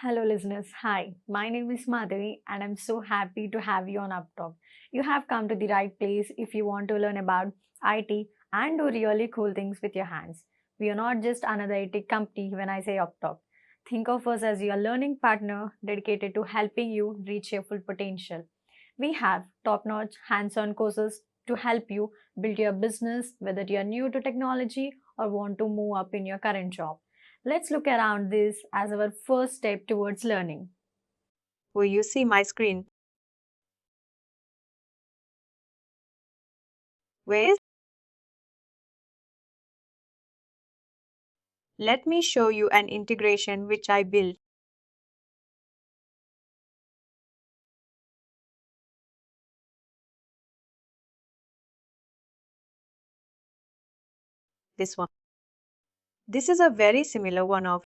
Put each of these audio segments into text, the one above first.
Hello, listeners. Hi, my name is Madhavi, and I'm so happy to have you on UppTalk. You have come to the right place if you want to learn about IT and do really cool things with your hands. We are not just another IT company when I say UppTalk. Think of us as your learning partner dedicated to helping you reach your full potential. We have top notch hands on courses to help you build your business, whether you are new to technology or want to move up in your current job. Let's look around this as our first step towards learning. Will you see my screen? Where is? Let me show you an integration which I built. This one. This is a very similar one of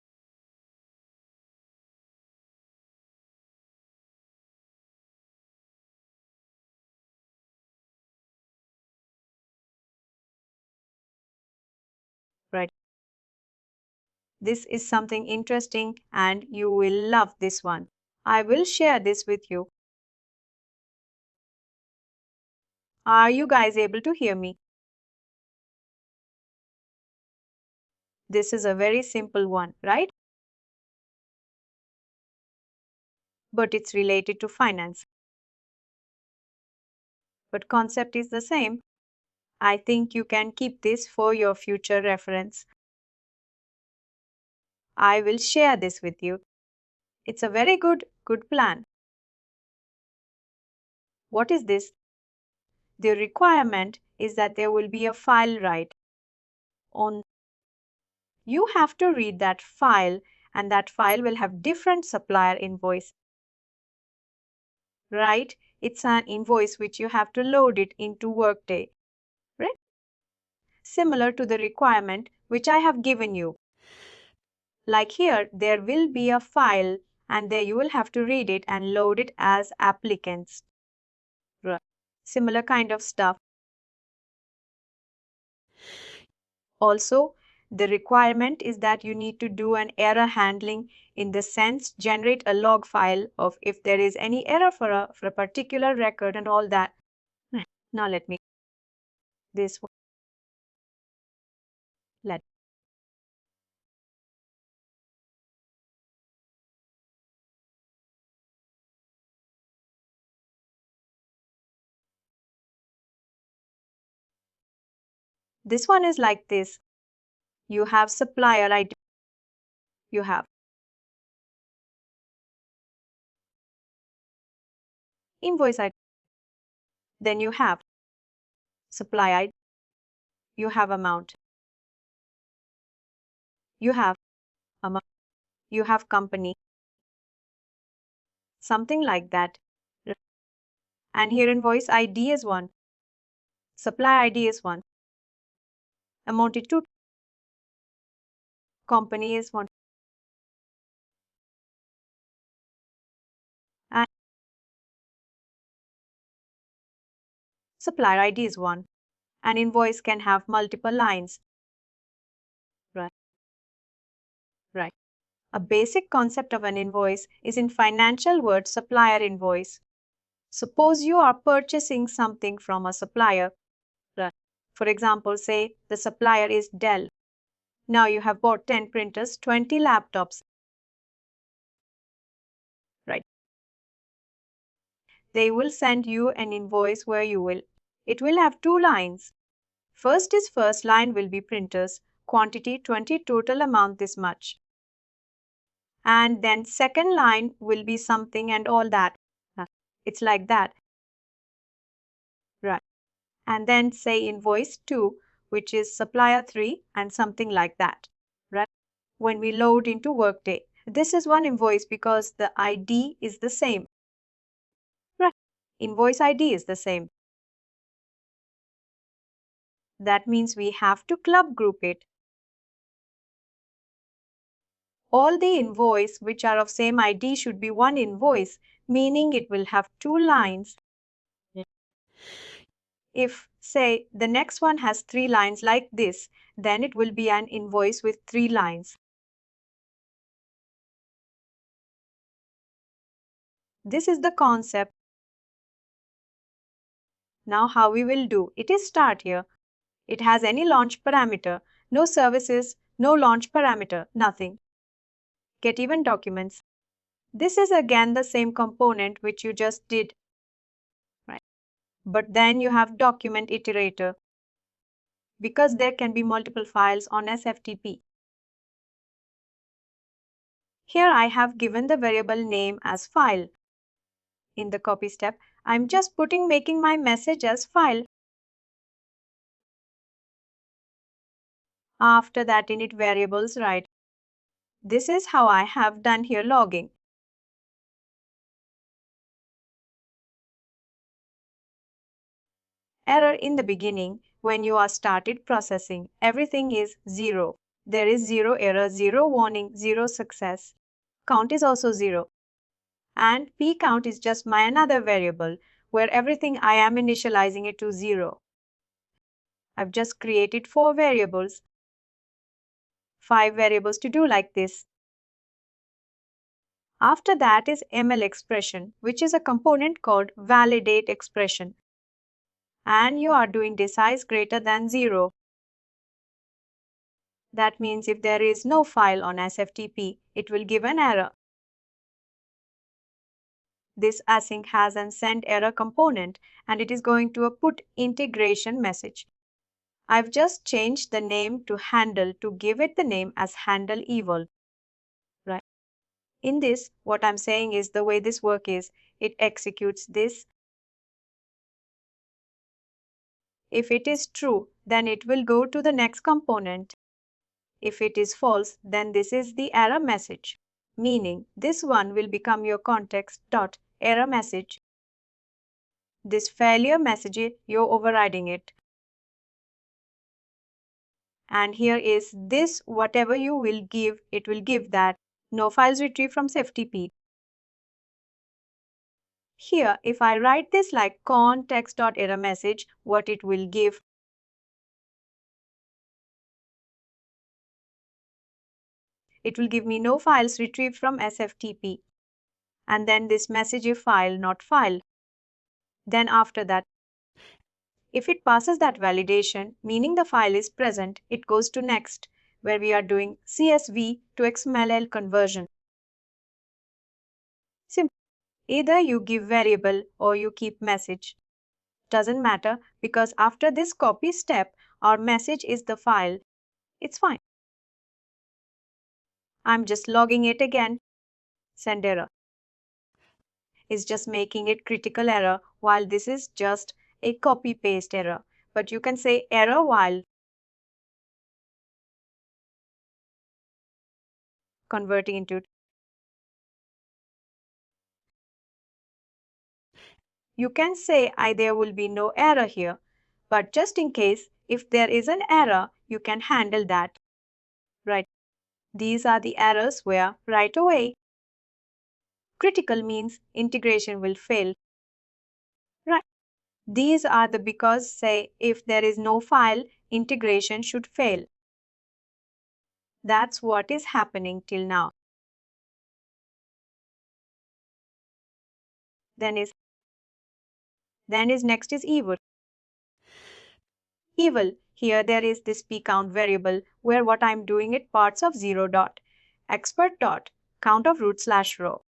right. This is something interesting and you will love this one. I will share this with you. Are you guys able to hear me? This is a very simple one, right? But it's related to finance. But concept is the same. I think you can keep this for your future reference. I will share this with you. It's a very good plan. What is this? The requirement is that there will be a file write on. You have to read that file, and that file will have different supplier invoice. Right? It's an invoice which you have to load it into Workday. Right? Similar to the requirement which I have given you. Like here, there will be a file, and there you will have to read it and load it as applicants. Right. Similar kind of stuff. Also, the requirement is that you need to do an error handling in the sense generate a log file of if there is any error for a particular record and all that. Now let me this one. Let this one is like this. You have supplier ID. You have invoice ID. Then you have supply ID. You have amount. You have amount. You have company. Something like that. And here invoice ID is one. Supply ID is one. Amounted to company is one. And supplier ID is one. An invoice can have multiple lines. Right. Right. A basic concept of an invoice is in financial word supplier invoice. Suppose you are purchasing something from a supplier. Right. For example, say the supplier is Dell. Now you have bought 10 printers, 20 laptops. Right. They will send you an invoice where it will have two lines. First line will be printers, quantity 20, total amount this much. And then second line will be something and all that. It's like that. Right. And then say invoice 2, which is supplier 3 and something like that. Right. When we load into Workday, this is one invoice because the ID is the same. Right. Invoice ID is the same. That means we have to club group it. All the invoice which are of same ID should be one invoice, meaning it will have two lines. If, say, the next one has three lines like this, then it will be an invoice with three lines. This is the concept. Now how we will do it is start here. It has any launch parameter, no services, no launch parameter, nothing. Get even documents. This is again the same component which you just did, right? But then you have document iterator because there can be multiple files on SFTP. Here I have given the variable name as file. In the copy step, I'm just making my message as file. After that init variables, right? This is how I have done here logging. Error in the beginning, when you are started processing, everything is 0. There is 0 error, 0 warning, 0 success. Count is also 0. And p count is just my another variable where everything I am initializing it to 0. I've just created 4 variables, 5 variables to do like this. After that is ML expression, which is a component called validate expression. And you are doing the size greater than 0. That means if there is no file on SFTP, it will give an error. This async has an send error component and it is going to a put integration message. I've just changed the name to handle to give it the name as handle evil. Right. In this, what I'm saying is the way this work is, it executes this. If it is true, then it will go to the next component. If it is false, then this is the error message, meaning this one will become your context.error message. This failure message, you're overriding it. And here is this, whatever you will give, it will give that. No files retrieved from SFTP. Here, if I write this like context.error message, what it will give. It will give me no files retrieved from SFTP. And then this message if file, not file. Then after that, if it passes that validation, meaning the file is present, it goes to next, where we are doing CSV to XML conversion. Simple. Either you give variable or you keep message. Doesn't matter because after this copy step, our message is the file. It's fine. I'm just logging it again. Send error. Is just making it critical error while this is just a copy paste error. But you can say error while converting into. You can say there will be no error here, but just in case if there is an error, you can handle that. Right. These are the errors where right away critical means integration will fail. Right. These are the because say if there is no file, integration should fail. That's what is happening till now. Then is next is evil. Evil. Here there is this p count variable where what I'm doing it parts of 0 dot expert dot count of root slash row.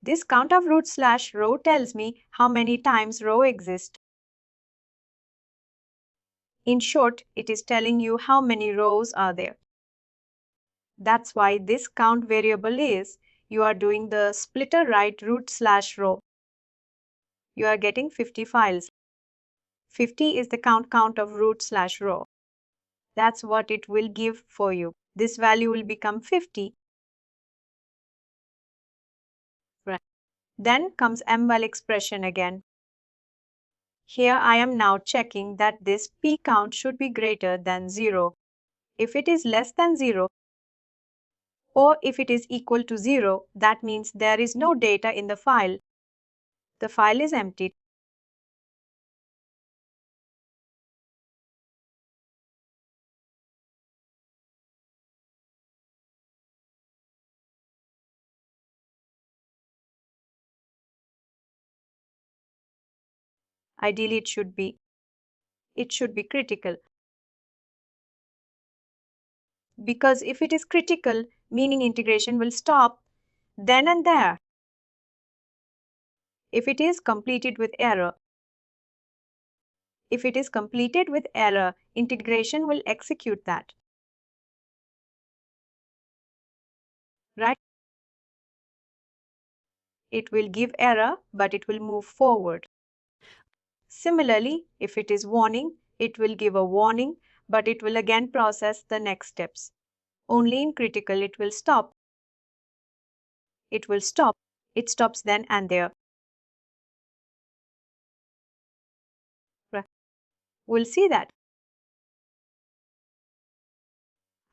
This count of root slash row tells me how many times row exists. In short, it is telling you how many rows are there. That's why this count variable is you are doing the splitter right root slash row. You are getting 50 files. 50 is the count of root slash row. That's what it will give for you. This value will become 50. Right. Then comes ML expression again. Here I am now checking that this p count should be greater than 0. If it is less than 0, or if it is equal to 0, that means there is no data in the file. The file is empty. Ideally, it should be critical. Because if it is critical, meaning integration will stop then and there. If it is completed with error, integration will execute that. Right? It will give error, but it will move forward. Similarly, if it is warning, it will give a warning, but it will again process the next steps. Only in critical it will stop. It stops then and there. We'll see that.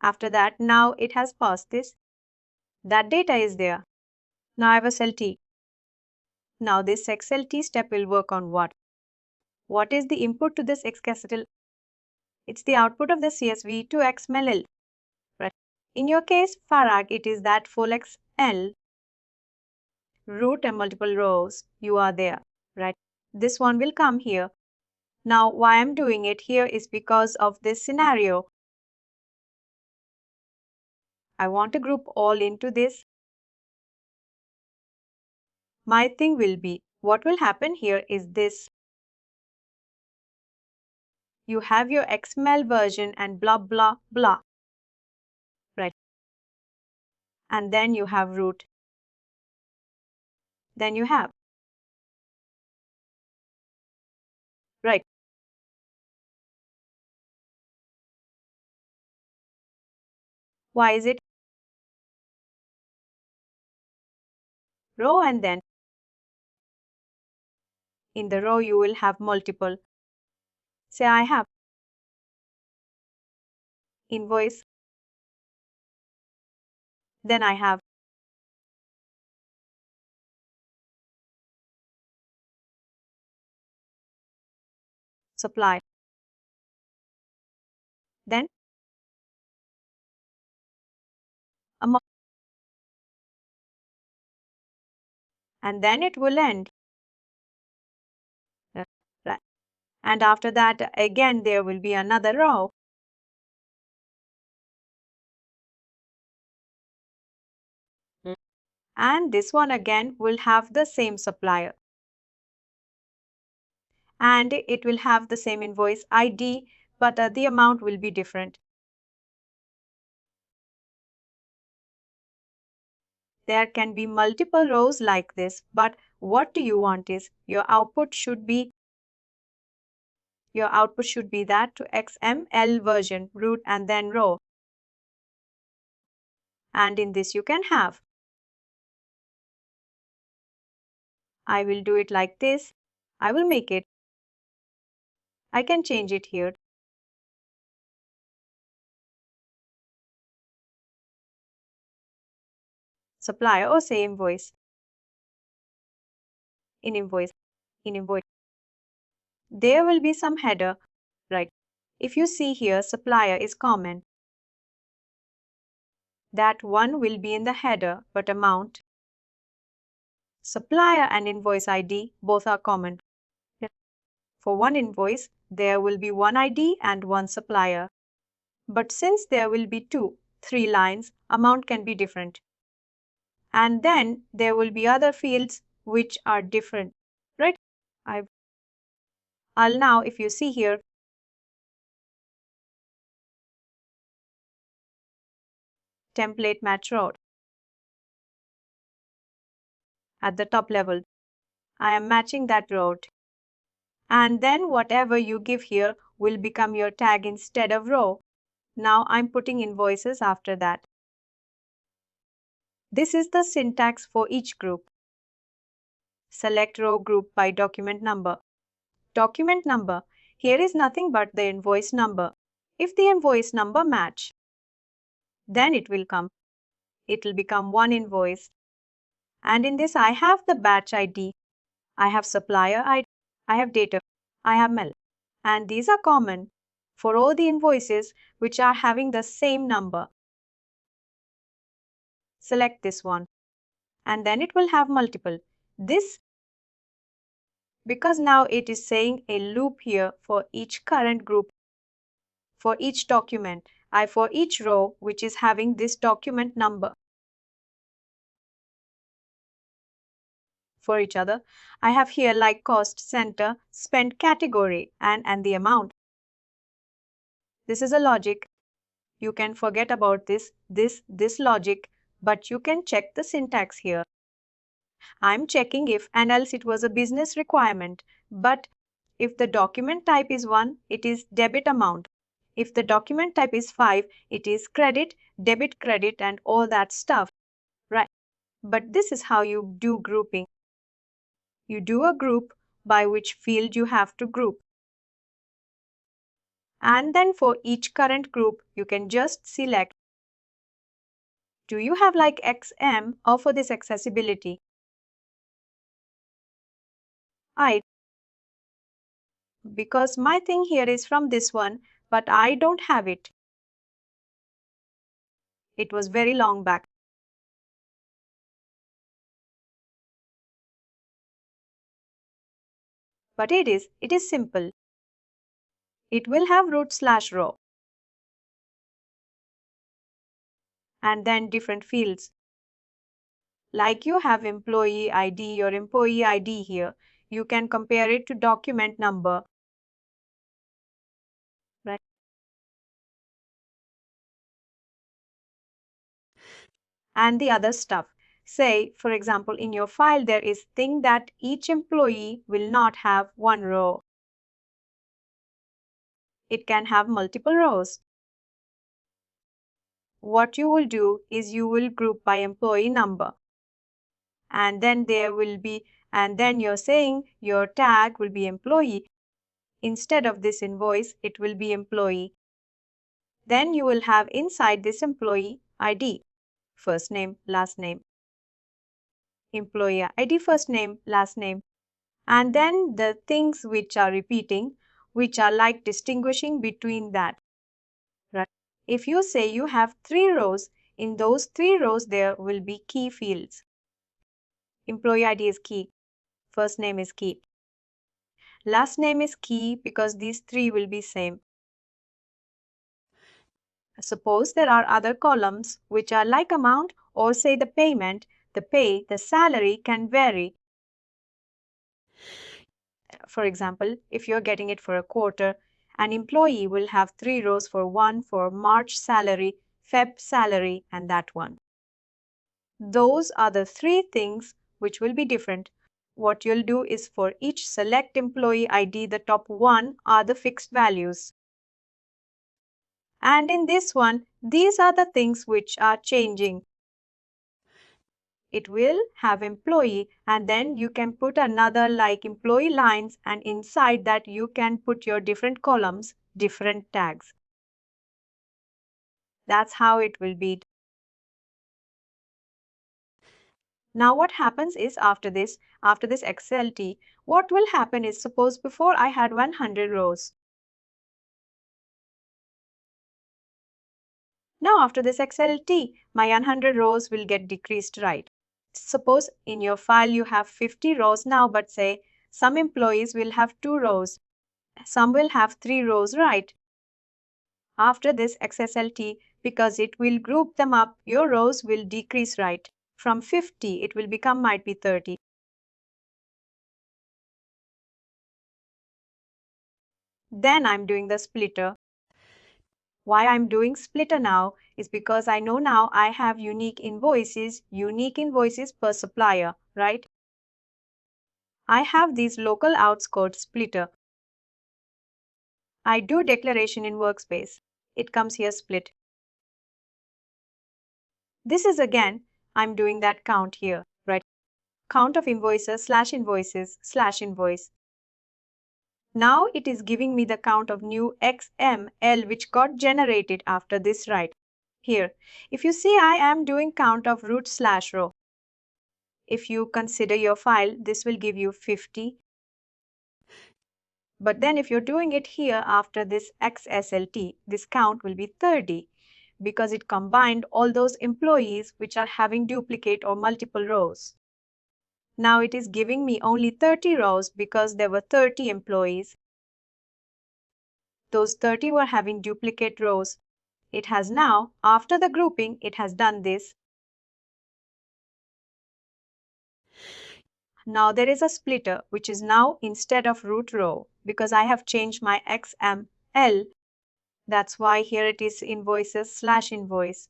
After that, now it has passed this. That data is there. Now I have SLT. Now this XLT step will work on what? What is the input to this XCacetal? It's the output of the CSV to XML. Right? In your case, Farag, it is that full XL root and multiple rows. You are there, right? This one will come here. Now, why I'm doing it here is because of this scenario. I want to group all into this. My thing will be, what will happen here is this. You have your XML version and blah, blah, blah. Right? And then you have root. Then you have. Right. Why is it? Row and then in the row you will have multiple. Say I have invoice. Then I have supply. Then amount. And then it will end. Right. And after that, again, there will be another row. And this one again will have the same supplier. And it will have the same invoice ID, but the amount will be different. There can be multiple rows like this, but what do you want is your output should be that to XML version, root and then row. And in this you can have. I will do it like this. I will make it. I can change it here. Supplier or say invoice. In invoice. There will be some header, right? If you see here, supplier is common. That one will be in the header, but amount. Supplier and invoice ID both are common. For one invoice, there will be one ID and one supplier. But since there will be 3 lines, amount can be different. And then there will be other fields which are different, right? I'll now, if you see here, template match road. At the top level, I am matching that road. And then whatever you give here will become your tag instead of row. Now I'm putting invoices after that. This is the syntax for each group. Select row group by document number. Document number. Here is nothing but the invoice number. If the invoice number match, then it will come. It will become one invoice. And in this I have the batch ID. I have supplier ID. I have data. I have mail. And these are common for all the invoices which are having the same number. Select this one. And then it will have multiple. This because now it is saying a loop here for each current group, for each document, for each row which is having this document number. For each other, I have here like cost center, spend category, and the amount. This is a logic. You can forget about this logic, but you can check the syntax here. I'm checking if and else it was a business requirement, but if the document type is 1, it is debit amount. If the document type is 5, it is credit, credit, and all that stuff. Right. But this is how you do grouping. You do a group by which field you have to group. And then for each current group, you can just select. Do you have like XM or for this accessibility? Because my thing here is from this one, but I don't have it. It was very long back. But it is simple. It will have root/row and then different fields. Like you have employee ID or employee ID here, you can compare it to document number. Right? And the other stuff. Say, for example, in your file, there is thing that each employee will not have one row. It can have multiple rows. What you will do is you will group by employee number. And then you're saying your tag will be employee. Instead of this invoice, it will be employee. Then you will have inside this employee ID, first name, last name. Employee ID, first name, last name. And then the things which are repeating, which are like distinguishing between that. Right? If you say you have 3 rows, in those 3 rows there will be key fields. Employee ID is key. First name is key. Last name is key because these 3 will be same. Suppose there are other columns which are like amount or say the payment, the pay, the salary can vary. For example, if you're getting it for a quarter, an employee will have 3 rows for one for March salary, Feb salary, and that one. Those are the 3 things which will be different. What you'll do is for each select employee ID, the top 1 are the fixed values. And in this one, these are the things which are changing. It will have employee and then you can put another like employee lines and inside that you can put your different columns, different tags. That's how it will be. Now what happens is after this XLT, what will happen is suppose before I had 100 rows. Now after this XLT, my 100 rows will get decreased, right? Suppose in your file you have 50 rows now, but say some employees will have 2 rows, some will have 3 rows, right? After this XSLT, because it will group them up, your rows will decrease, right? From 50, it will become might be 30. Then I'm doing the splitter. Why I'm doing splitter now is because I know now I have unique invoices per supplier, right? I have these local outs code splitter. I do declaration in workspace. It comes here split. This is again, I'm doing that count here, right? Count of invoices / invoice. Now it is giving me the count of new XML which got generated after this, right? Here, if you see I am doing count of root/row. If you consider your file, this will give you 50. But then if you're doing it here after this XSLT, this count will be 30 because it combined all those employees which are having duplicate or multiple rows. Now it is giving me only 30 rows because there were 30 employees. Those 30 were having duplicate rows. It has now, after the grouping, it has done this. Now there is a splitter, which is now instead of root row because I have changed my XML. That's why here it is invoices/invoice.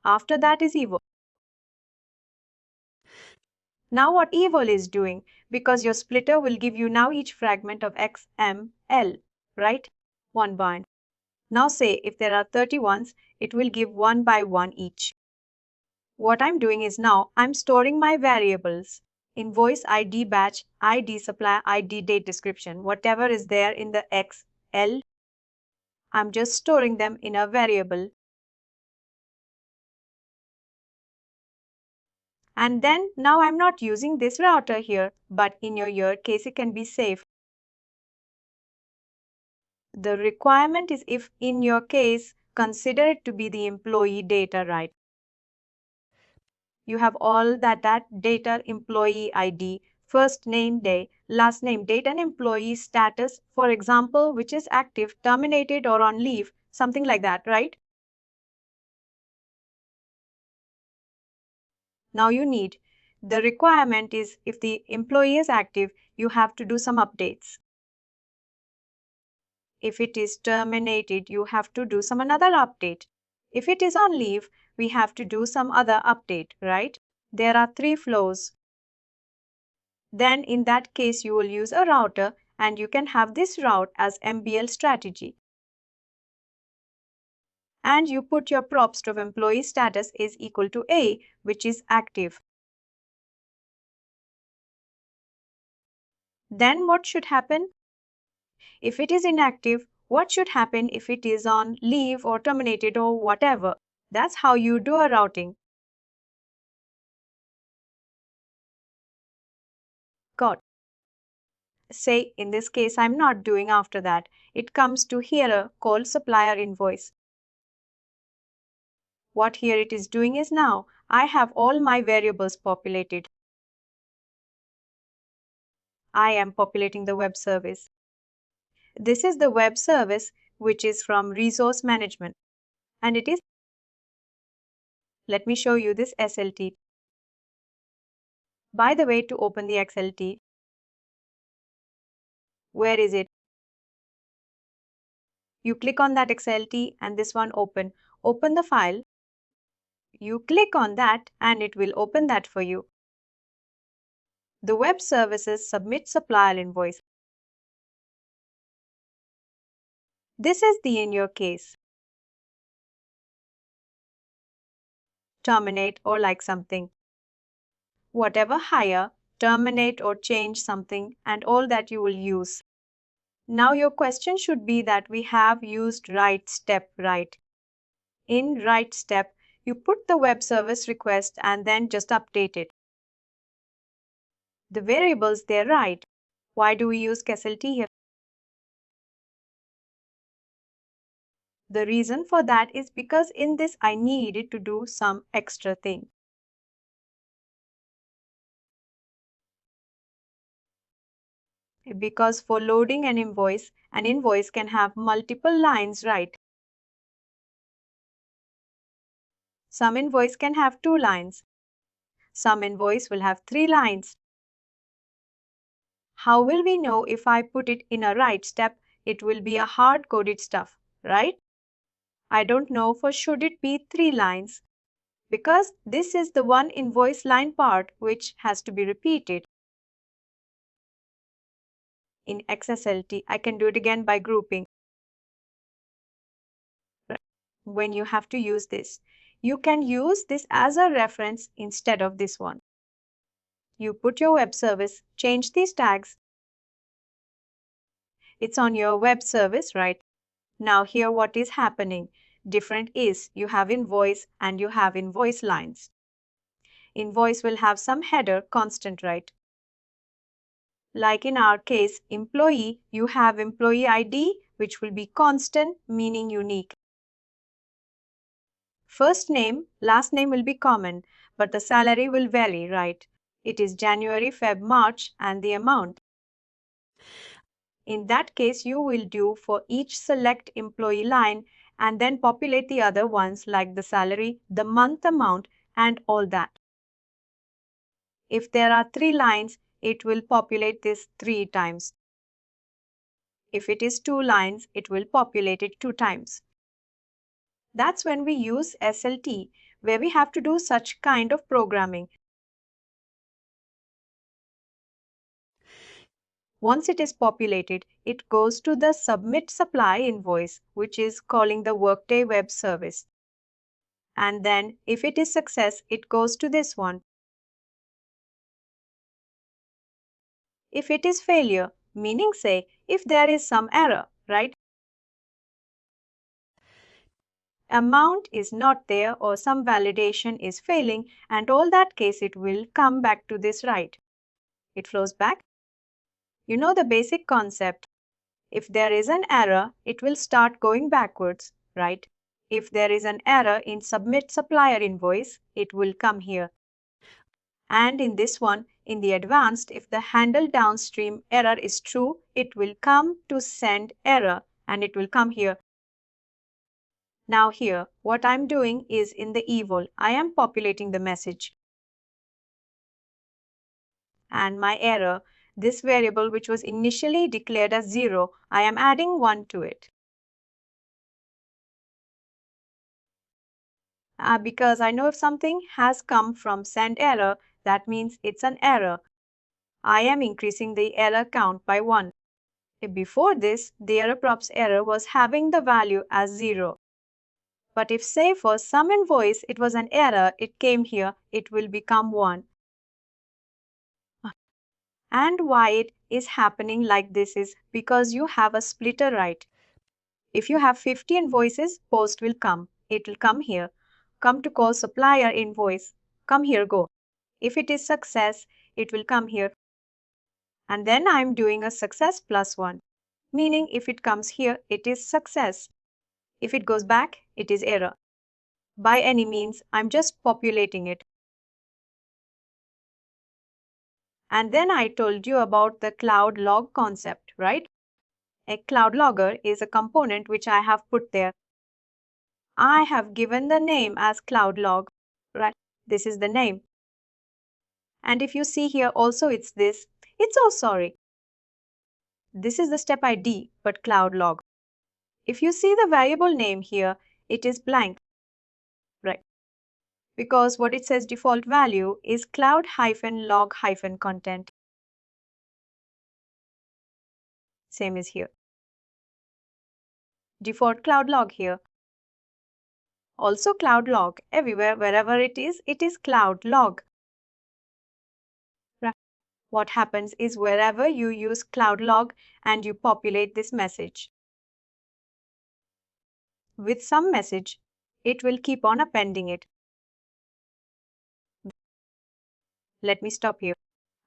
After that is evo. Now what eval is doing, because your splitter will give you now each fragment of XML, right? One by one. Now say if there are 30 ones, it will give one by one each. What I'm doing is now I'm storing my variables. Invoice ID, batch ID, supplier ID, date description, whatever is there in the XL, I'm just storing them in a variable. And then now I'm not using this router here, but in your case it can be safe. The requirement is if in your case, consider it to be the employee data, right? You have all that data, employee ID, first name, day, last name, date, and employee status, for example, which is active, terminated, or on leave, something like that, right? Now you need, the requirement is if the employee is active, you have to do some updates. If it is terminated, you have to do some another update. If it is on leave, we have to do some other update, right? There are 3 flows. Then in that case, you will use a router and you can have this route as MBL strategy. And you put your props of employee status is equal to A, which is active. Then what should happen? If it is inactive, what should happen if it is on leave or terminated or whatever? That's how you do a routing. Got. Say in this case I'm not doing after that. It comes to here called supplier invoice. What here it is doing is now I have all my variables populated. I am populating the web service. This is the web service which is from resource management. And it is, let me show you this SLT. By the way, to open the XLT, where is it? You click on that XLT and this one open. Open the file. You click on that and it will open that for you. The web services submit supplier invoice. This is the in your case. Terminate or like something. Whatever hire, terminate or change something and all that you will use. Now your question should be that we have used write step, right? In write step, you put the web service request and then just update it. The variables they're right. Why do we use SLT here? The reason for that is because in this I needed to do some extra thing. Because for loading an invoice can have multiple lines, right? Some invoice can have 2 lines. Some invoice will have 3 lines. How will we know if I put it in a write step? It will be a hard-coded stuff, right? I don't know for should it be 3 lines because this is the one invoice line part which has to be repeated. In XSLT, I can do it again by grouping. When you have to use this, you can use this as a reference instead of this one. You put your web service, change these tags. It's on your web service, right? Now here what is happening? Different is you have invoice and you have invoice lines. Invoice will have some header constant, right? Like in our case, employee, you have employee ID, which will be constant, meaning unique. First name, last name will be common, but the salary will vary, right? It is January, Feb, March, and the amount. In that case, you will do for each select employee line and then populate the other ones like the salary, the month amount, and all that. If there are 3 lines, it will populate this 3 times. If it is 2 lines, it will populate it 2 times. That's when we use SLT, where we have to do such kind of programming. Once it is populated, it goes to the Submit Supply Invoice, which is calling the Workday web service. And then, if it is success, it goes to this one. If it is failure, meaning say, if there is some error, right? Amount is not there or some validation is failing, and all that case it will come back to this right. It flows back. You know the basic concept. If there is an error, it will start going backwards, right? If there is an error in Submit Supplier Invoice, it will come here. And in this one, in the advanced, if the handle downstream error is true, it will come to Send Error and it will come here. Now here, what I'm doing is in the evil, I am populating the message. And my error, this variable which was initially declared as 0, I am adding 1 to it. Because I know if something has come from send error, that means it's an error. I am increasing the error count by 1. Before this, the error props error was having the value as 0. But if say for some invoice it was an error, it came here, it will become 1. And why it is happening like this is because you have a splitter right. If you have 50 invoices, post will come. It will come here. Come to call supplier invoice. Come here, go. If it is success, it will come here. And then I am doing a success plus 1. Meaning if it comes here, it is success. If it goes back, it is error. By any means, I'm just populating it. And then I told you about the cloud log concept, right? A cloud logger is a component which I have put there. I have given the name as cloud log, right? This is the name. And if you see here also it's this. It's oh sorry. This is the step ID, but cloud log. If you see the variable name here, it is blank, right? Because what it says default value is cloud-log-content. Same is here. Default cloud log here. Also cloud log. Everywhere, wherever it is cloud log. Right. What happens is wherever you use cloud log and you populate this message with some message, it will keep on appending it. Let me stop here.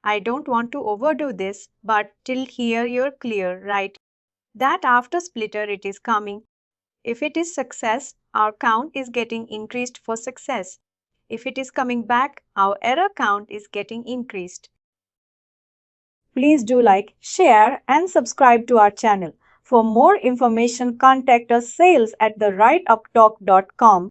I don't want to overdo this, but till here you're clear, right? That after splitter it is coming. If it is success, our count is getting increased for success. If it is coming back, our error count is getting increased. Please do like, share, and subscribe to our channel. For more information, contact us sales@therightuptalk.com.